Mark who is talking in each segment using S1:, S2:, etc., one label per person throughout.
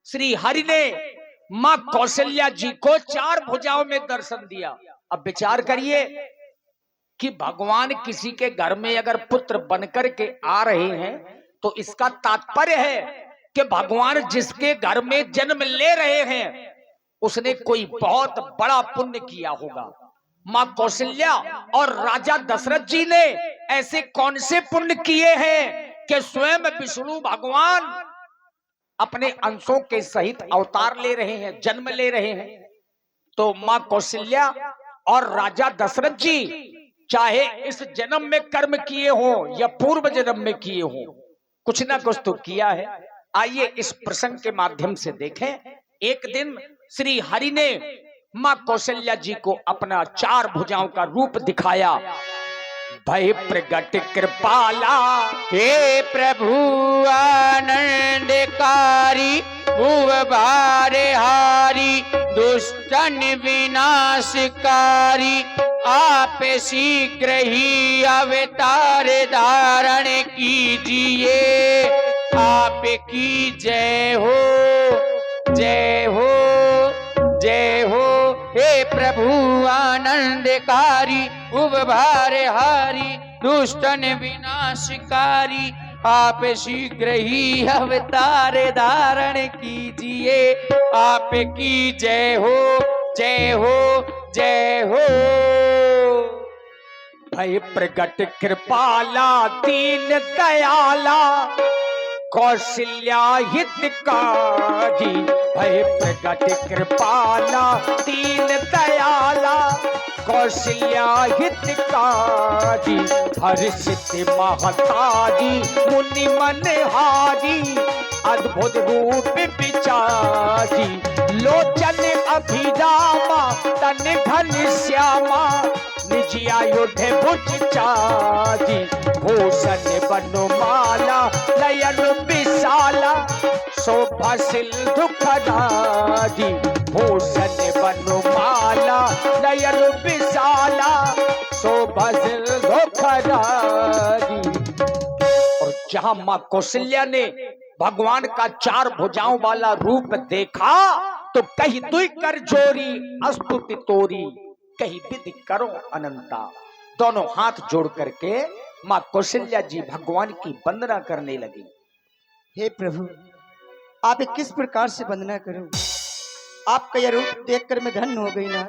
S1: श्री हरि ने मां कौशल्या जी को 4 भुजाओं में दर्शन दिया। अब विचार करिए कि भगवान किसी के घर में अगर पुत्र बनकर के आ रहे हैं तो इसका तात्पर्य है कि भगवान जिसके घर में जन्म ले रहे हैं उसने कोई बहुत बड़ा पुण्य किया होगा। मां कौशल्या और राजा दशरथ जी ने ऐसे कौन से पुण्य किए हैं कि स्वयं विष्णु भगवान अपने अंशों के सहित अवतार ले रहे हैं, जन्म ले रहे हैं। तो मां कौशल्या और राजा दशरथ जी चाहे इस जन्म में कर्म किए हो या पूर्व जन्म में किए हो, कुछ ना कुछ तो किया है। आइए इस प्रसंग के माध्यम से देखें। एक दिन श्री हरि ने मां कौशल्या जी को अपना 4 भुजाओं का रूप दिखाया। भय प्रगट कृपाला
S2: हे प्रभु आनंदकारी, भुव भारे हारी, दुष्टन विनाशकारी, आप शीघ्र ही अवतार धारण कीजिए। आपकी जय हो, जय हो, जय हो। हे प्रभु आनंदकारी, भुव भारे हारी, दुष्टन विनाशकारी, आप शीघ्र ही अवतार धारण कीजिए। आपकी जय हो, जय हो, जय हो।
S1: भय प्रगट कृपाला दीन दयाला, कौशल्या हितकारी। भय प्रगट कृपाला दीन दयाला, कौशल्या हितकारी। हर्षित महतारी मुनि मनहारी, अद्भुत रूप विचारी। लोचन अभिरामा तन घन श्यामा, निज आयुध भुज चारी। भूषण वनमाला नयन विशाला, शोभा सिंधु खदारी। भूषण वनमाला नयन विशाला, शोभा सिंधु खदारी। और जहां मां कौशल्या ने भगवान का 4 भुजाओं वाला रूप देखा तो कहीं दुई कर जोरी स्तुति तोरी, कहीं विधि करो अनंता। दोनों हाथ जोड़ करके मां कौशल्या जी भगवान की वंदना करने लगी।
S3: हे प्रभु, आप किस प्रकार से वंदना करूं? आपका यह रूप देखकर मैं धन्य हो गई ना।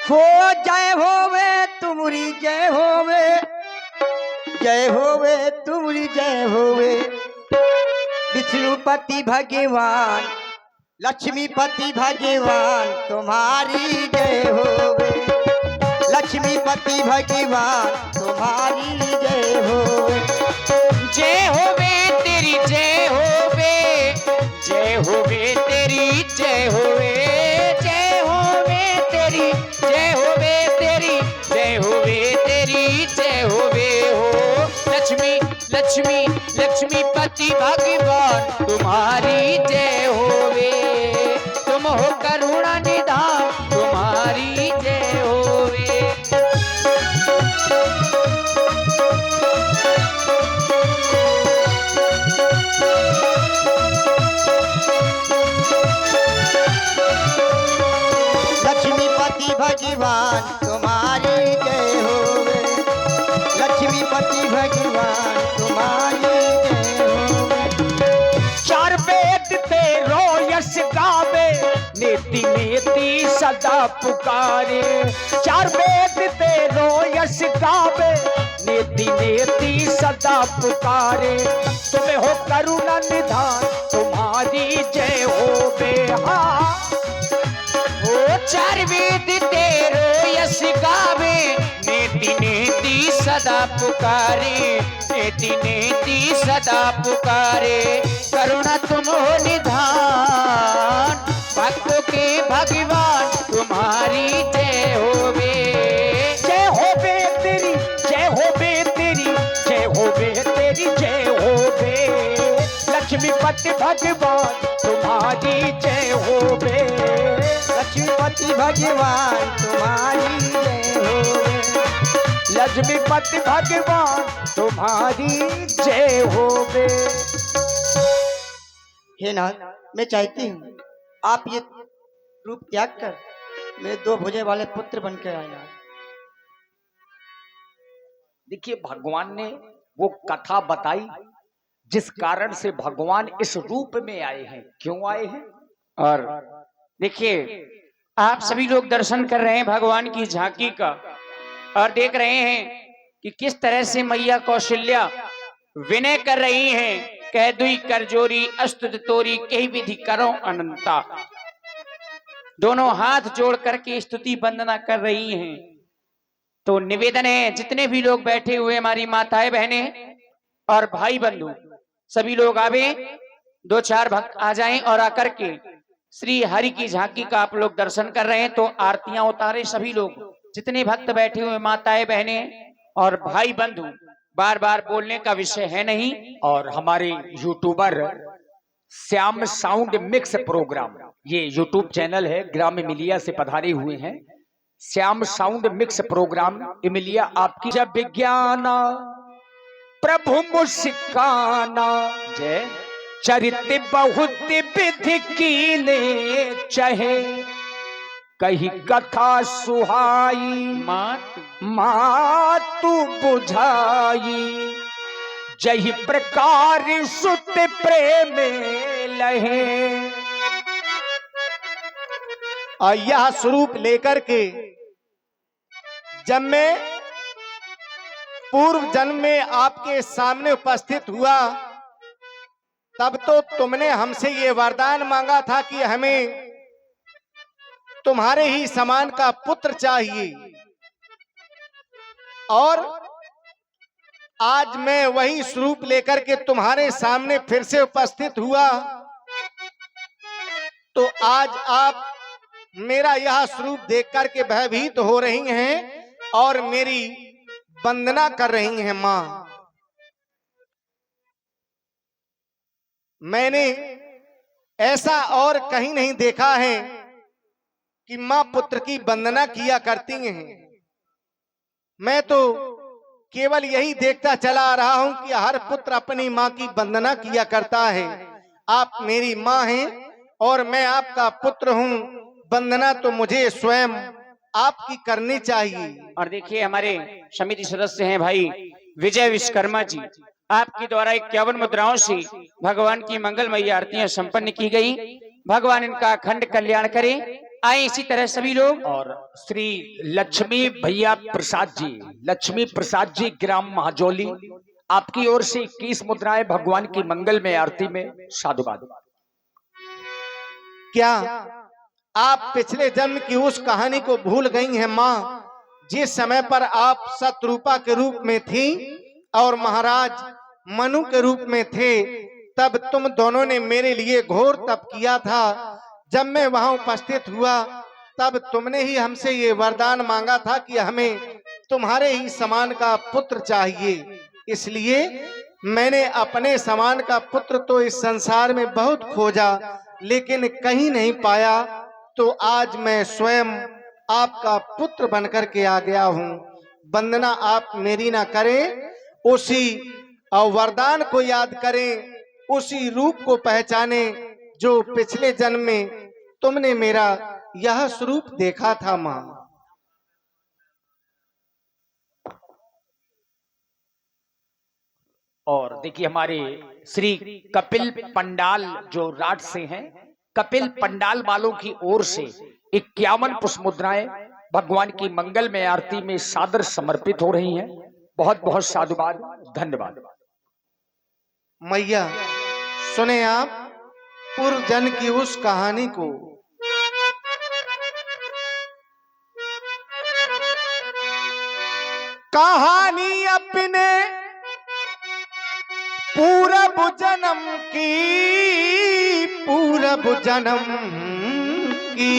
S3: हो जय होवे तुमरी जय होवे, जय होवे तुमरी जय होवे। विष्णुपति भगवान, लक्ष्मीपति भगवान, तुम्हारी जय होवे। लक्ष्मीपति भगवान, तुम्हारी जय होवे।
S2: जय होवे तेरी जय होवे, जय होवे तेरी जय होवे, जय होवे तेरी जय होवे, तेरी जय होवे, तेरी जय होवे हो। लक्ष्मी लक्ष्मी लक्ष्मीपति भगवान, तुम्हारी जय होवे। तुम हो करुणा निधान, तुम्हारी जय होवे।
S3: लक्ष्मीपति भगवान, तुम्हारी जय होवे। लक्ष्मीपति भगवान, तुम्हारी जय होवे।
S1: 4 वेद तेरो यश गावे, नेति नेति सदा पुकारे। 4 वेद तेरो यश गावे, नेति नेति सदा पुकारे। तुम्हें हो करुणा निधान, तुम्हारी जय होवे। हाँ,
S2: 4 वेद तेरो यश गावे, नेति नेति सदा पुकारे, नेति नेति सदा पुकारे। करुणा तुम हो निधान, भक्तों के भगवान, तुम्हारी जय होवे।
S1: जय होवे तेरी, जय होवे तेरी, जय होवे तेरी जय होवे। लक्ष्मीपति भगवान, तुम्हारी जय होवे।
S3: लक्ष्मीपति भगवान, तुम्हारी जय होवे।
S1: लक्ष्मीपति भगवान, तुम्हारी जय होवे।
S3: हे नाथ, मैं चाहती हूँ आप ये रूप त्याग कर मेरे दो भुजे वाले पुत्र बन के आए नाथ।
S1: देखिए भगवान ने वो कथा बताई जिस कारण से भगवान इस रूप में आए हैं, क्यों आए हैं।
S2: और देखिए आप सभी लोग दर्शन कर रहे हैं भगवान की झांकी का और देख रहे हैं कि किस तरह से मैया कौशल्या विनय कर रही हैं। कह दुई कर जोरी अस्तुत तोरी कही विधि करो अनंता। दोनों हाथ जोड़ करके स्तुति वंदना कर रही हैं। तो निवेदन है जितने भी लोग बैठे हुए हमारी माताएं बहनें और भाई बंधु सभी लोग आवे, दो चार भक्त आ जाएं और आकर के श्री हरि की झांकी का आप लोग दर्शन कर रहे हैं तो आरतियां उतारे सभी लोग, जितने भक्त बैठे हुए माताएं बहनें और भाई बंधु। बार बार बोलने का विषय है नहीं।
S1: और हमारे YouTuber Shyam sound mix program, ये यूट्यूब चैनल है, ग्राम इमिलिया से पधारे हुए हैं। Shyam sound mix program Imiliya आपकी जब विज्ञाना प्रभु मुस्काना
S2: जय
S1: चरित बहुत विधि कीने चहे कही कथा सुहाई मातु बुझाई जही प्रकार सुत प्रेम लहे।
S4: और यह स्वरूप लेकर के जब मैं पूर्व जन्म में आपके सामने उपस्थित हुआ तब तो तुमने हमसे ये वरदान मांगा था कि हमें तुम्हारे ही समान का पुत्र चाहिए। और आज मैं वही स्वरूप लेकर के तुम्हारे सामने फिर से उपस्थित हुआ तो आज आप मेरा यह स्वरूप देख करके भयभीत हो रही हैं और मेरी वंदना कर रही हैं। मां, मैंने ऐसा और कहीं नहीं देखा है कि मां पुत्र की वंदना किया करती हैं। मैं तो केवल यही देखता चला आ रहा हूं कि हर पुत्र अपनी मां की वंदना किया करता है। आप मेरी मां हैं और मैं आपका पुत्र हूं, वंदना तो मुझे स्वयं आपकी करनी चाहिए।
S2: और देखिए हमारे समिति सदस्य हैं भाई विजय विश्वकर्मा जी, आपके द्वारा 51 मुद्राओं से भगवान की मंगलमयी आरतियां संपन्न की गई। भगवान इनका अखंड कल्याण करे। आए इसी तरह सभी लोग।
S1: और श्री लक्ष्मी भैया प्रसाद जी, लक्ष्मी प्रसाद जी ग्राम महाजोली, आपकी ओर से 21 मुद्राएं भगवान की मंगल में आरती में साधुवाद।
S4: क्या आप पिछले जन्म की उस कहानी को भूल गई हैं मां, जिस समय पर आप शत्रुपा के रूप में थी और महाराज मनु के रूप में थे, तब तुम दोनों ने मेरे लिए घोर तप किया था। जब मैं वहां उपस्थित हुआ तब तुमने ही हमसे ये वरदान मांगा था कि हमें तुम्हारे ही समान का पुत्र चाहिए। इसलिए मैंने अपने समान का पुत्र तो इस संसार में बहुत खोजा लेकिन कहीं नहीं पाया, तो आज मैं स्वयं आपका पुत्र बनकर के आ गया हूं। वंदना आप मेरी ना करें, उसी वरदान को याद करें, उसी रूप को पहचाने जो पिछले जन्म में तुमने मेरा यह स्वरूप देखा था मां।
S1: और देखिए हमारे श्री कपिल पंडाल जो राट से हैं, कपिल पंडाल वालों की ओर से 51 पुष्प मुद्राएं भगवान की मंगल में आरती में सादर समर्पित हो रही हैं। बहुत बहुत साधुवाद, धन्यवाद।
S4: मैया सुने आप पूर्व जन्म की उस कहानी को। कहानी अपने पूरब जन्म की, पूरब जन्म की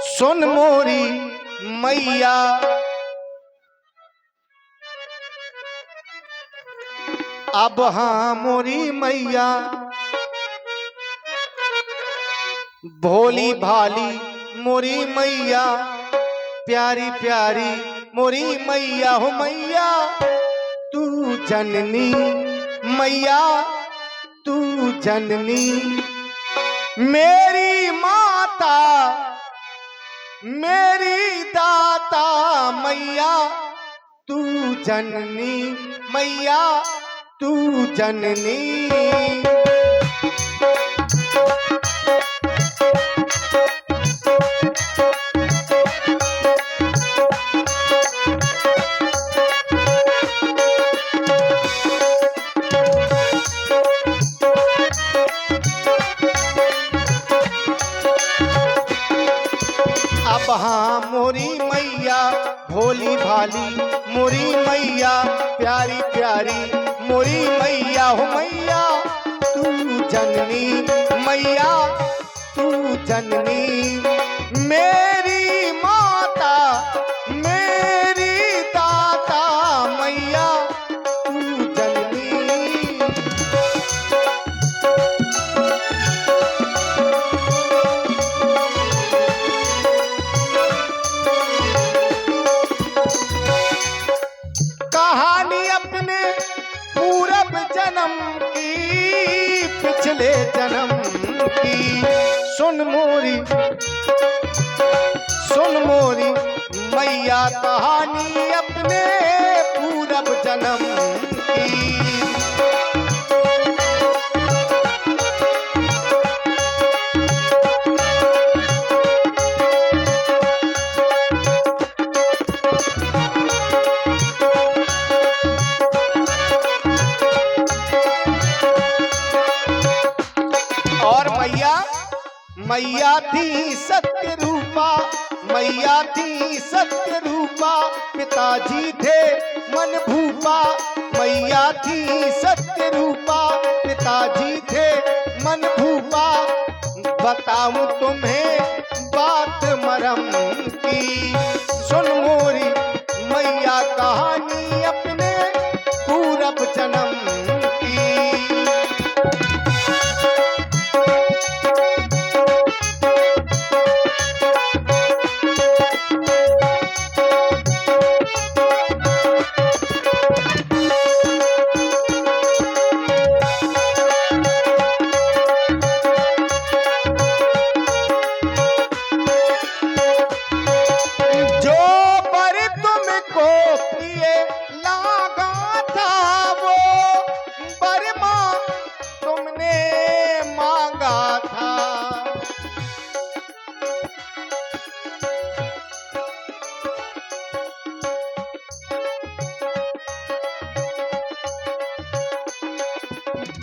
S4: सुन मोरी मैया। अब हाँ मोरी मैया भोली भाली मोरी मैया, प्यारी प्यारी मोरी मैया हो मैया, तू जननी मैया तू जननी मेरी माता मेरी दाता मैया तू जननी मैया तू जननी। अब हाँ मोरी मैया भोली भाली मोरी मैया प्यारी प्यारी मोरी मैया हो मैया तू जननी मैया तू जननी मेरी माता मेरी दाता मैया तू जननी। कहानी अपने पूरब जन्म की पिछले जन्म की सुन मोरी मैया कहानी अपने पूरब जन्म की। और मैया थी सत्य रूपा मैया थी सत्य रूपा पिताजी थे मन भूपा मैया थी सत्य रूपा पिताजी थे मन भूपा। बताऊं तुम्हें बात मरम की सुन मोरी मैया कहानी अपने पूरब जन्म की।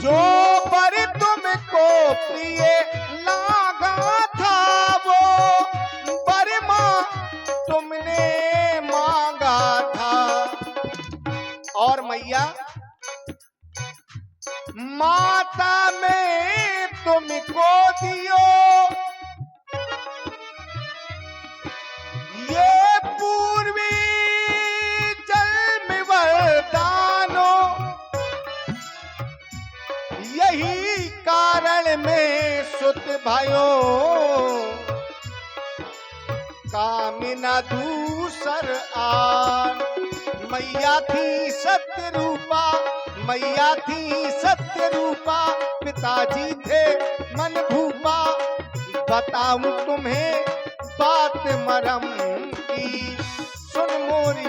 S4: जो पर तुमको प्रिय लगा था वो बरमा तुमने मांगा था। और मैया माता में तुमको दियो ये पूर्वी जन्म वरदानो यही कारण में सुत भाइयों कामिना दूसर आन। मैया थी सत्य रूपा मैया थी सत्य रूपा पिताजी थे मन भूपा। बताऊं तुम्हें बात मरम की सुन मोरी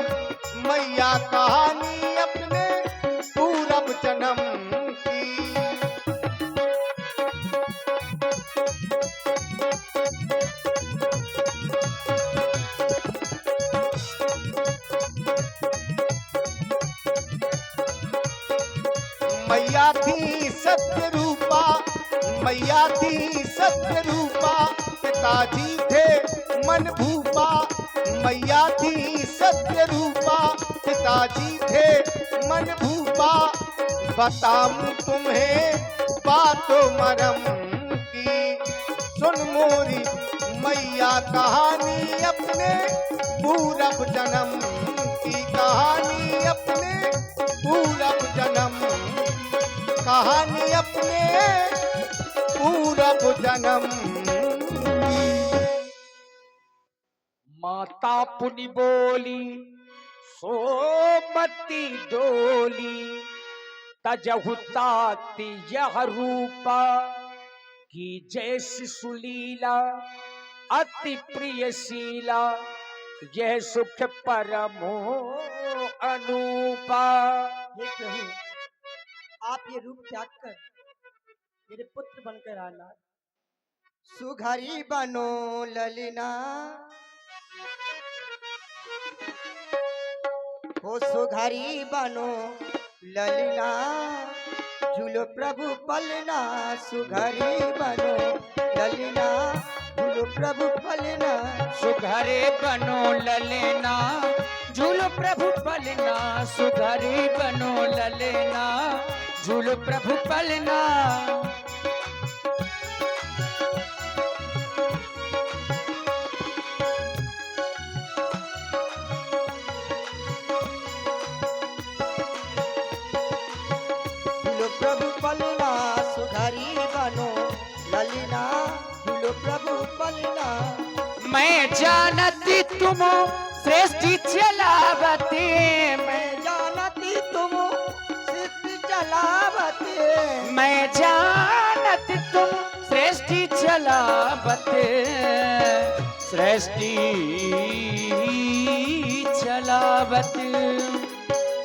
S4: मैया कहानी अपने पूरब जन्म की। मैया थी सत्य रूपा मैया थी सत्य रूपा पिताजी थे मन भूपा। मैया थी सत्य रूपा पिताजी थे मन भूपा। बताऊं तुम्हें बात मरम की सुन मोरी मैया कहानी अपने पूरब जन्म की कहानी अपने पूरब जन्म कहानी अपने पूरब जन्म।
S1: माता पुनि बोली सोमती डोली तजहुताति यह रूपा की जैसी सुलीला अति प्रियशीला यह सुख परमो अनूपा।
S3: हे प्रभु, आप ये रूप त्याग कर मेरे पुत्र बनकर आना। सुघरी बनो ललिना, हो सुघरी बनो ललिना, झूलो प्रभु पलना। सुघरी बनो ललिना, झूलो प्रभु पलना।
S2: सुघरे बनो ललेना, झूलो प्रभु पलना। सुघरे बनो ललेना, झूलो प्रभु पलना।
S3: झूलो प्रभु पलना, सुघरी बनो ललिना, झूलो प्रभु पलना।
S2: मैं जानती तुम सृष्टि चलावती,
S3: मैं जानती तुम सिद्धि चलावते।
S2: मैं जानती तुम सृष्टि चलावते, सृष्टि चलावते।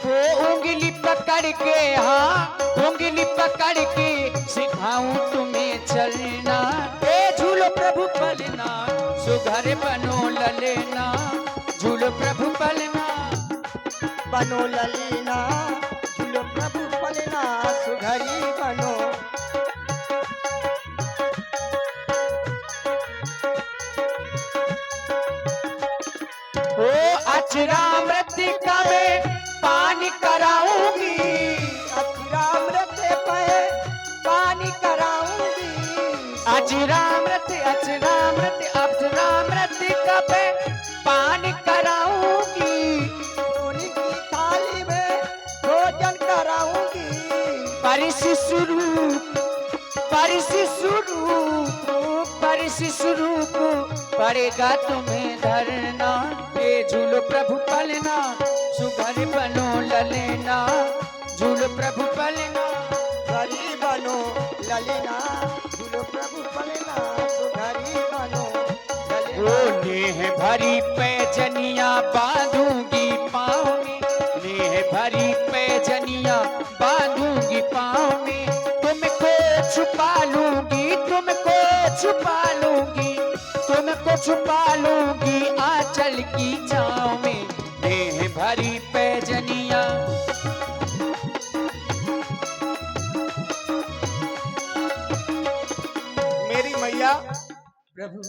S2: वो उंगली पकड़ के, हाँ उंगली पकड़ के सिखाऊं तुम्हें चलना। ए झूलो प्रभु पलना, सुघर बनो ललेना, झूलो प्रभु पलना।
S3: बनो ललिना, झूलो प्रभु पलना। सुघरी बनो,
S2: ओ अचरामृतिका में पानी कराऊंगी,
S3: अचिरामृत पे पानी कराऊंगी।
S2: अचरामृत अचरामृत अचरामृतिका पे पानी कराऊंगी।
S3: सोने की थाली में भोजन कराऊंगी।
S2: परिशि स्वरूप, परिशि स्वरूप, परिशि स्वरूप पड़ेगा तुम्हें धरना। ये झूलो प्रभु पलना, सुघर बनो ललेना, झूलो प्रभु पलना।
S3: घरी बनो ललिना, झूलो प्रभु पलना। सुघरी बनो
S2: ओ
S3: ललिना।
S2: नेह भरी पैजनिया बांधूंगी पाँव में, नेह भरी पैजनिया बांधूंगी पाँव में। तुमको छुपा लूंगी, तुमको छुपा लूंगी, तुमको छुपा लूंगी आंचल की छाँव में। नेह भरी पैजनिया,
S4: मेरी मैया
S3: प्रभु,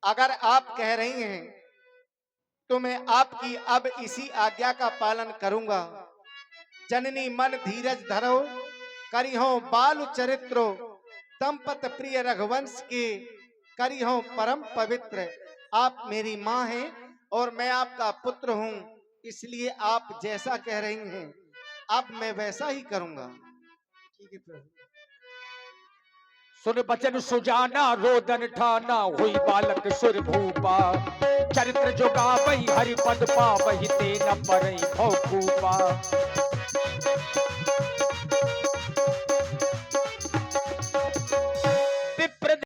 S4: अगर आप कह रही हैं तो मैं आपकी अब इसी आज्ञा का पालन करूंगा। जननी मन धीरज धरो, करिहो बाल चरित्रो, दंपत प्रिय रघुवंश के करिहो परम पवित्र। आप मेरी माँ हैं और मैं आपका पुत्र हूँ, इसलिए आप जैसा कह रही हैं अब मैं वैसा ही करूंगा।
S3: ठीक है प्रभु।
S1: सुन बचन सुजाना रोदन ठाना हुई बालक सुर भूपा। चरित्र जो गावई हरि पद पावहि ते न परई भव भूपा।